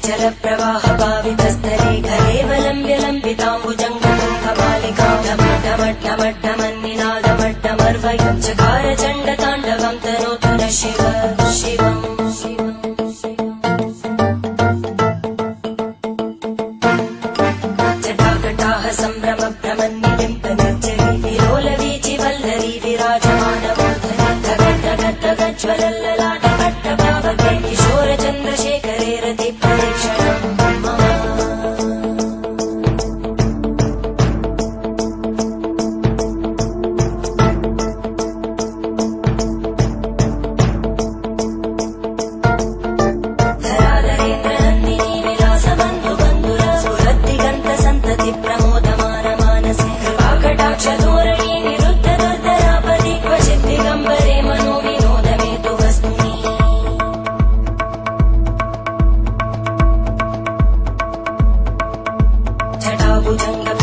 जल प्रवाह पावितस्थले घरेवलम्ब्य लम्बिताम्बुजङ्गतुङ्गमालिकां ढमड्ढमड्ढमड्ढमन्निनादमड्ढमर्वयं चकार चण्डताण्डवं तनोतु न शिव शिवम् जटाकटाः सम्भ्रमभ्रमन्निलिम्पनिर्जरी विलोलवीचि वल्लरी विराजमानमूर्धनि धगद्धगद्धगज्ज्वलल्ललाटकट्टपावके किशोरचन्द्रशेखरे रतिप्रदक्षिणम् जटाभुजङ्ग